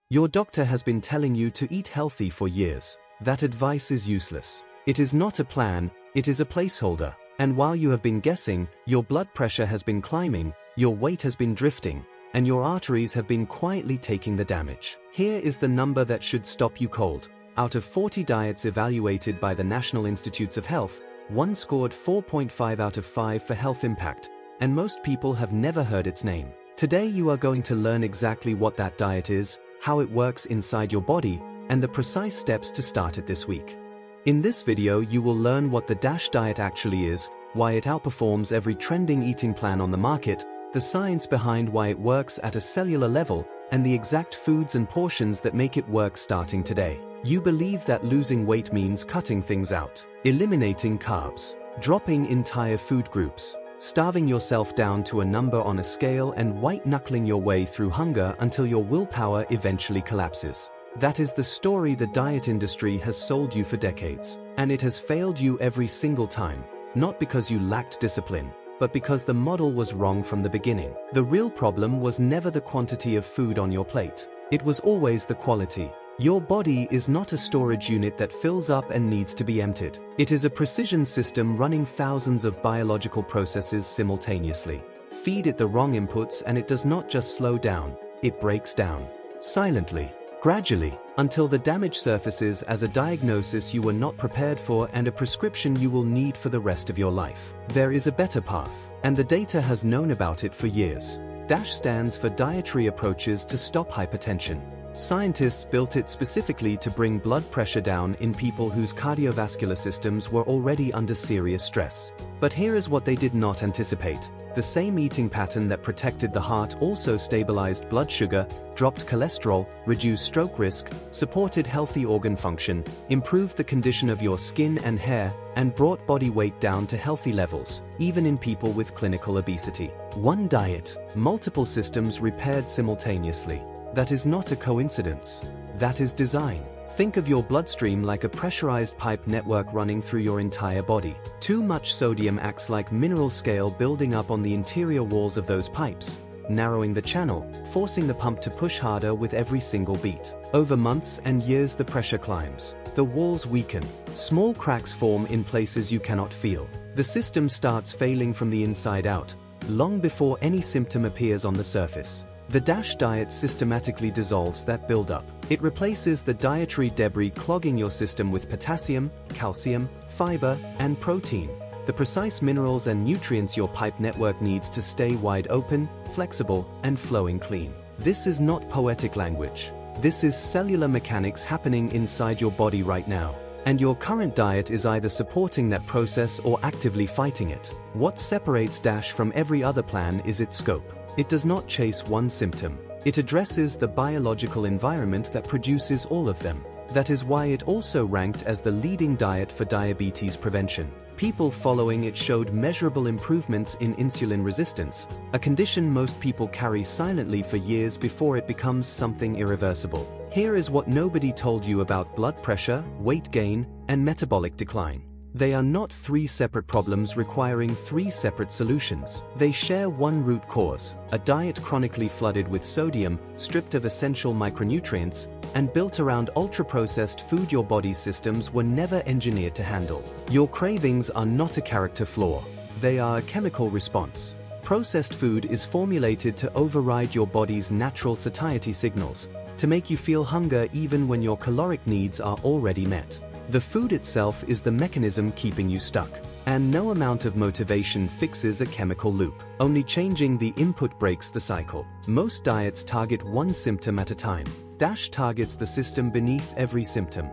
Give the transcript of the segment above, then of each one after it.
Your doctor has been telling you to eat healthy for years. That advice is useless. It is not a plan, it is a placeholder. And while you have been guessing, your blood pressure has been climbing, your weight has been drifting, and your arteries have been quietly taking the damage. Here is the number that should stop you cold. Out of 40 diets evaluated by the National Institutes of Health, one scored 4.5 out of 5 for health impact, and most people have never heard its name. Today you are going to learn exactly what that diet is, how it works inside your body, and the precise steps to start it this week. In this video you will learn what the DASH diet actually is, why it outperforms every trending eating plan on the market, the science behind why it works at a cellular level, and the exact foods and portions that make it work starting today. You believe that losing weight means cutting things out, eliminating carbs, dropping entire food groups, starving yourself down to a number on a scale and white-knuckling your way through hunger until your willpower eventually collapses. That is the story the diet industry has sold you for decades, and it has failed you every single time, not because you lacked discipline, but because the model was wrong from the beginning. The real problem was never the quantity of food on your plate. It was always the quality. Your body is not a storage unit that fills up and needs to be emptied. It is a precision system running thousands of biological processes simultaneously. Feed it the wrong inputs and it does not just slow down, it breaks down. Silently, gradually, until the damage surfaces as a diagnosis you were not prepared for and a prescription you will need for the rest of your life. There is a better path, and the data has known about it for years. DASH stands for Dietary Approaches to Stop Hypertension. Scientists built it specifically to bring blood pressure down in people whose cardiovascular systems were already under serious stress. But here is what they did not anticipate. The same eating pattern that protected the heart also stabilized blood sugar, dropped cholesterol, reduced stroke risk, supported healthy organ function, improved the condition of your skin and hair, and brought body weight down to healthy levels, even in people with clinical obesity. One diet, multiple systems repaired simultaneously. That is not a coincidence. That is design. Think of your bloodstream like a pressurized pipe network running through your entire body. Too much sodium acts like mineral scale building up on the interior walls of those pipes, narrowing the channel, forcing the pump to push harder with every single beat. Over months and years the pressure climbs. The walls weaken. Small cracks form in places you cannot feel. The system starts failing from the inside out, long before any symptom appears on the surface. The DASH diet systematically dissolves that buildup. It replaces the dietary debris clogging your system with potassium, calcium, fiber, and protein, the precise minerals and nutrients your pipe network needs to stay wide open, flexible, and flowing clean. This is not poetic language. This is cellular mechanics happening inside your body right now. And your current diet is either supporting that process or actively fighting it. What separates DASH from every other plan is its scope. It does not chase one symptom. It addresses the biological environment that produces all of them. That is why it also ranked as the leading diet for diabetes prevention. People following it showed measurable improvements in insulin resistance, a condition most people carry silently for years before it becomes something irreversible. Here is what nobody told you about blood pressure, weight gain, and metabolic decline. They are not three separate problems requiring three separate solutions. They share one root cause: a diet chronically flooded with sodium, stripped of essential micronutrients, and built around ultra-processed food your body's systems were never engineered to handle. Your cravings are not a character flaw. They are a chemical response. Processed food is formulated to override your body's natural satiety signals, to make you feel hunger even when your caloric needs are already met. The food itself is the mechanism keeping you stuck. And no amount of motivation fixes a chemical loop. Only changing the input breaks the cycle. Most diets target one symptom at a time. DASH targets the system beneath every symptom.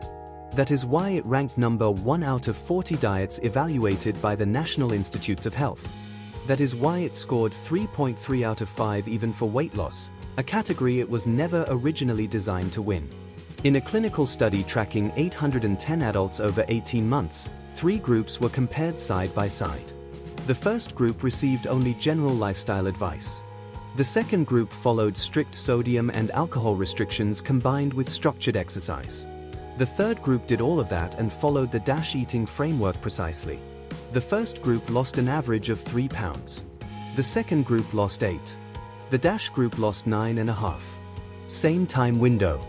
That is why it ranked number 1 out of 40 diets evaluated by the National Institutes of Health. That is why it scored 3.3 out of 5 even for weight loss, a category it was never originally designed to win. In a clinical study tracking 810 adults over 18 months, 3 groups were compared side by side. The first group received only general lifestyle advice. The second group followed strict sodium and alcohol restrictions combined with structured exercise. The third group did all of that and followed the DASH eating framework precisely. The first group lost an average of 3 pounds. The second group lost 8. The DASH group lost 9.5. Same time window.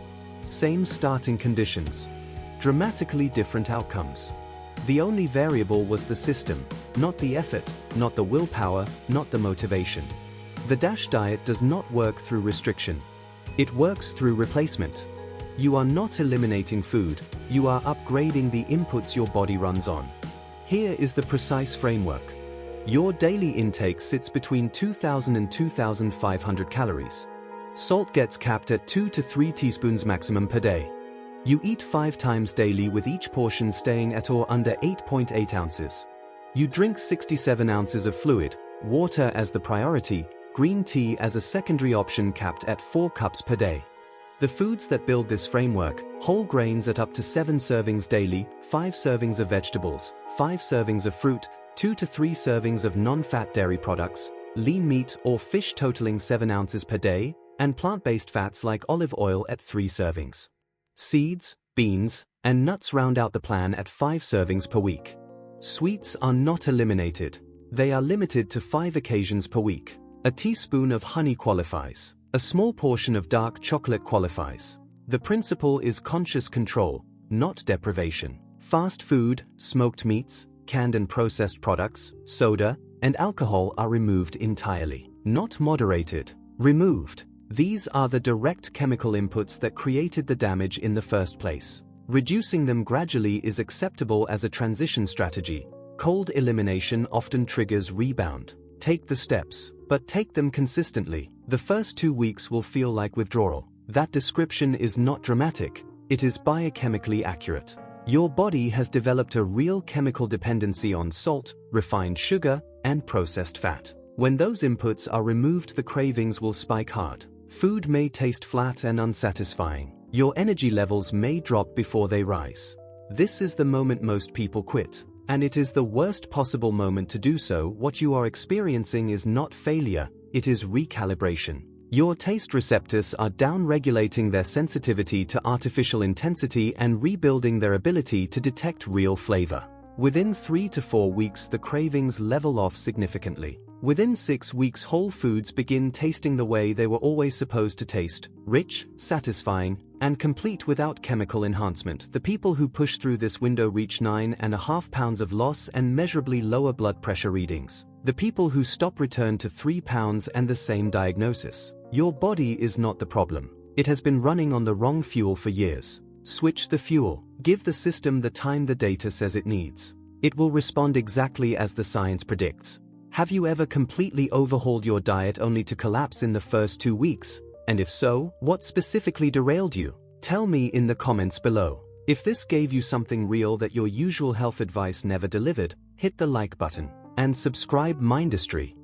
Same starting conditions. Dramatically different outcomes. The only variable was the system, not the effort, not the willpower, not the motivation. The DASH diet does not work through restriction. It works through replacement. You are not eliminating food, you are upgrading the inputs your body runs on. Here is the precise framework. Your daily intake sits between 2,000 and 2,500 calories. Salt gets capped at 2 to 3 teaspoons maximum per day. You eat 5 times daily with each portion staying at or under 8.8 ounces. You drink 67 ounces of fluid, water as the priority, green tea as a secondary option capped at 4 cups per day. The foods that build this framework: whole grains at up to 7 servings daily, 5 servings of vegetables, 5 servings of fruit, 2 to 3 servings of non-fat dairy products, lean meat or fish totaling 7 ounces per day, and plant-based fats like olive oil at 3 servings. Seeds, beans, and nuts round out the plan at 5 servings per week. Sweets are not eliminated. They are limited to 5 occasions per week. A teaspoon of honey qualifies. A small portion of dark chocolate qualifies. The principle is conscious control, not deprivation. Fast food, smoked meats, canned and processed products, soda, and alcohol are removed entirely. Not moderated. Removed. These are the direct chemical inputs that created the damage in the first place. Reducing them gradually is acceptable as a transition strategy. Cold elimination often triggers rebound. Take the steps, but take them consistently. The first 2 weeks will feel like withdrawal. That description is not dramatic, it is biochemically accurate. Your body has developed a real chemical dependency on salt, refined sugar, and processed fat. When those inputs are removed, the cravings will spike hard. Food may taste flat and unsatisfying. Your energy levels may drop before they rise. This is the moment most people quit. And it is the worst possible moment to do so. What you are experiencing is not failure, it is recalibration. Your taste receptors are down-regulating their sensitivity to artificial intensity and rebuilding their ability to detect real flavor. Within 3 to 4 weeks, the cravings level off significantly. Within 6 weeks, whole foods begin tasting the way they were always supposed to taste: rich, satisfying, and complete without chemical enhancement. The people who push through this window reach 9.5 pounds of loss and measurably lower blood pressure readings. The people who stop return to 3 pounds and the same diagnosis. Your body is not the problem. It has been running on the wrong fuel for years. Switch the fuel. Give the system the time the data says it needs. It will respond exactly as the science predicts. Have you ever completely overhauled your diet only to collapse in the first 2 weeks? And if so, what specifically derailed you? Tell me in the comments below. If this gave you something real that your usual health advice never delivered, hit the like button and subscribe Mindistry.